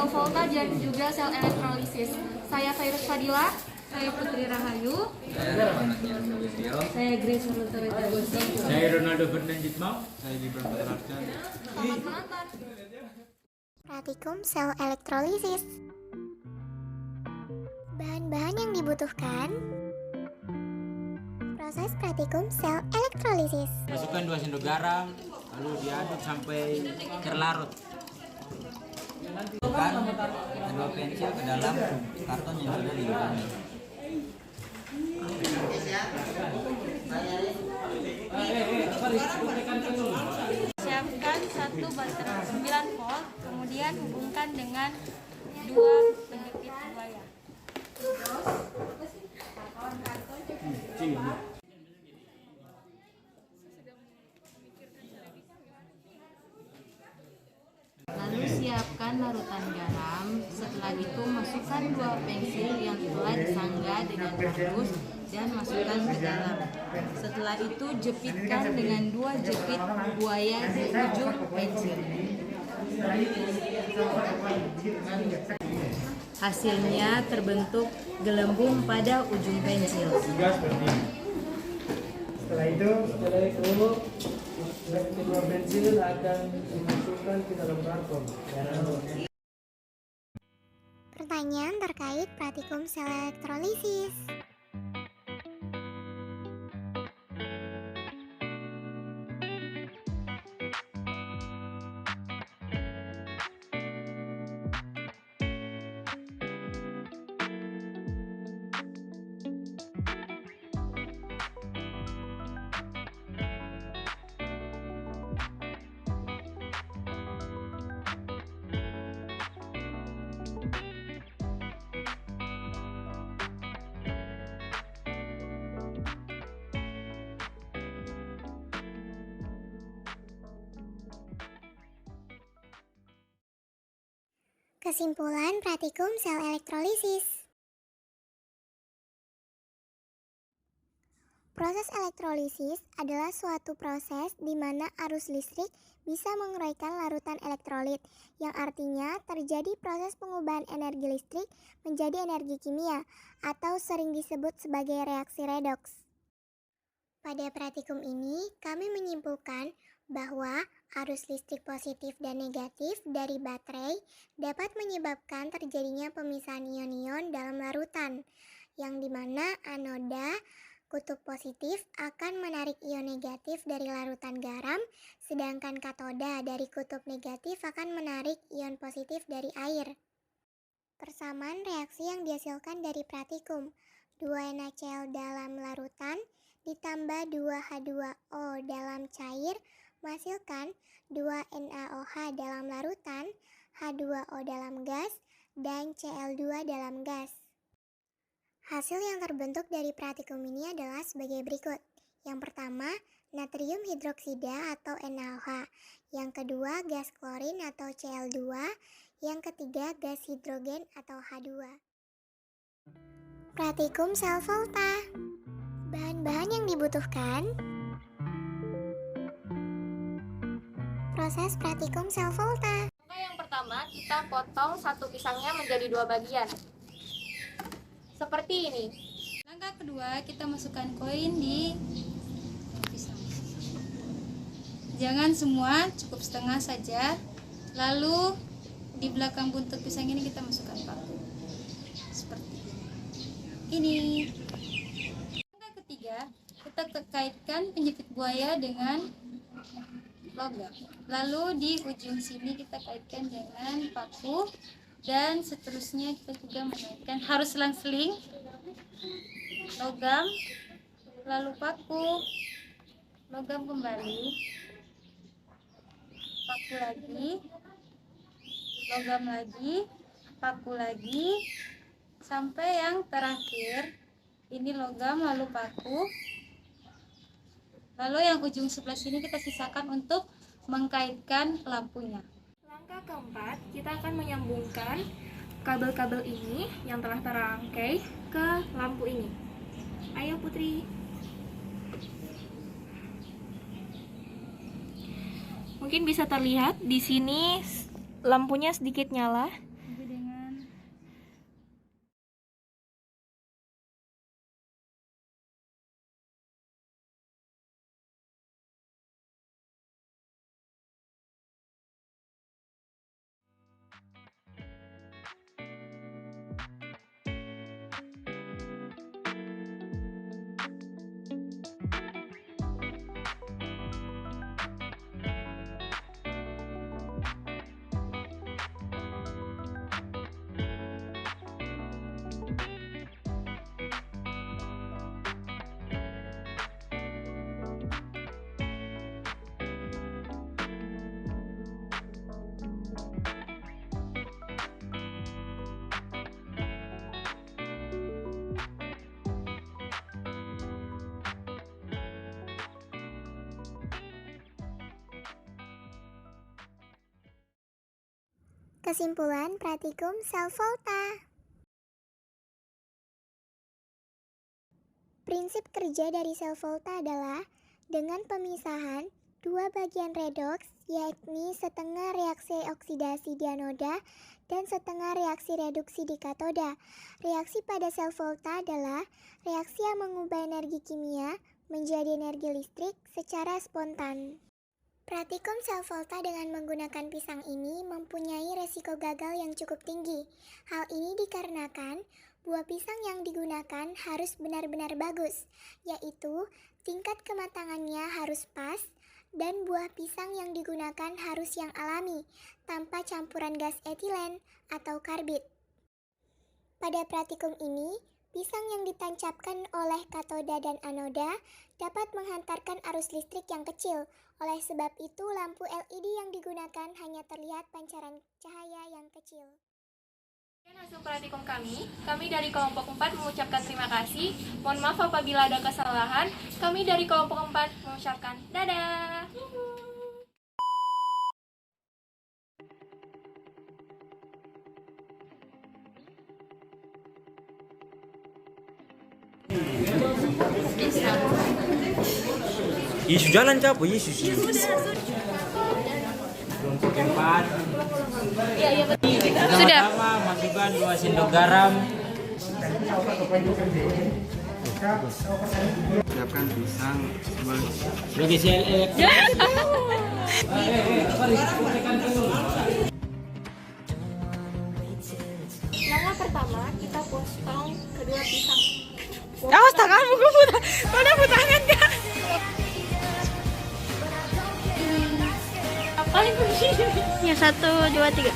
sel volta dan juga sel elektrolisis. Saya Fairuz Fadila. Saya Putri Rahayu. Saya Grace Nurul Agusti. Saya Ronaldo Fernandes Mau. Saya Gibran Putrakan. Selamat menonton. Pratikum sel elektrolisis. Bahan-bahan yang dibutuhkan. Proses pratikum sel elektrolisis. Masukkan 2 sendok garam, lalu diaduk sampai terlarut. Masukkan 2 pensil ke dalam karton yang sudah dilubangi. Siapkan 1 baterai 9 volt, kemudian hubungkan dengan 2 penjepit buaya. Lalu siapkan larutan garam. Setelah itu masukkan 2 pensil yang telah disanggah dengan halus dan masukkan ke dalam. Setelah itu jepitkan dengan 2 jepit buaya di ujung pensil. Hasilnya terbentuk gelembung pada ujung pensil. Setelah itu kedua pensil akan dimasukkan ke dalam karton. Pertanyaan terkait pratikum sel elektrolisis. Kesimpulan pratikum sel elektrolisis. Proses elektrolisis adalah suatu proses di mana arus listrik bisa menguraikan larutan elektrolit, yang artinya terjadi proses pengubahan energi listrik menjadi energi kimia, atau sering disebut sebagai reaksi redoks. Pada pratikum ini, kami menyimpulkan bahwa arus listrik positif dan negatif dari baterai dapat menyebabkan terjadinya pemisahan ion-ion dalam larutan, yang dimana anoda kutub positif akan menarik ion negatif dari larutan garam, sedangkan katoda dari kutub negatif akan menarik ion positif dari air. Persamaan reaksi yang dihasilkan dari pratikum 2 NaCl dalam larutan ditambah 2 H2O dalam cair menghasilkan 2 NaOH dalam larutan, H2O dalam gas, dan Cl2 dalam gas. Hasil yang terbentuk dari pratikum ini adalah sebagai berikut. Yang pertama, natrium hidroksida atau NaOH. Yang kedua, gas klorin atau Cl2. Yang ketiga, gas hidrogen atau H2. Pratikum sel volta. Bahan-bahan yang dibutuhkan. Proses pratikum sel volta. Yang pertama, kita potong 1 pisangnya menjadi 2 bagian. Seperti ini. Langkah kedua, kita masukkan koin di pisang. Jangan semua, cukup setengah saja. Lalu di belakang buntut pisang ini kita masukkan paku. Seperti ini. Langkah ketiga, kita kaitkan penjepit buaya dengan logam. Lalu di ujung sini kita kaitkan dengan paku, dan seterusnya kita juga mengaitkan, harus selang-seling, logam, lalu paku, logam kembali, paku lagi, logam lagi, paku lagi, sampai yang terakhir ini logam lalu paku. Lalu yang ujung sebelah sini kita sisakan untuk mengkaitkan lampunya. Langkah keempat, kita akan menyambungkan kabel-kabel ini yang telah terangkai ke lampu ini. Ayo Putri. Mungkin bisa terlihat di sini lampunya sedikit nyala. Kesimpulan praktikum sel volta. Prinsip kerja dari sel volta adalah dengan pemisahan dua bagian redoks, yakni setengah reaksi oksidasi di anoda dan setengah reaksi reduksi di katoda. Reaksi pada sel volta adalah reaksi yang mengubah energi kimia menjadi energi listrik secara spontan. Praktikum sel volta dengan menggunakan pisang ini mempunyai resiko gagal yang cukup tinggi. Hal ini dikarenakan buah pisang yang digunakan harus benar-benar bagus, yaitu tingkat kematangannya harus pas, dan buah pisang yang digunakan harus yang alami, tanpa campuran gas etilen atau karbit. Pada praktikum ini, pisang yang ditancapkan oleh katoda dan anoda dapat menghantarkan arus listrik yang kecil. Oleh sebab itu, lampu LED yang digunakan hanya terlihat pancaran cahaya yang kecil. Hasil praktikum kami dari kelompok 4 mengucapkan terima kasih. Mohon maaf apabila ada kesalahan. Kami dari kelompok 4 mengucapkan dadah. Isu jalan capo, Yesus. Kelompok 4. Sudah. Pertama masukkan 2 sendok garam. Siapkan pisang Sebagai sel Langkah pertama, kita potong kedua pisang. Awas tanganmu, gue putar. Mana tangan kak? Paling begini. Ya 1, 2, 3.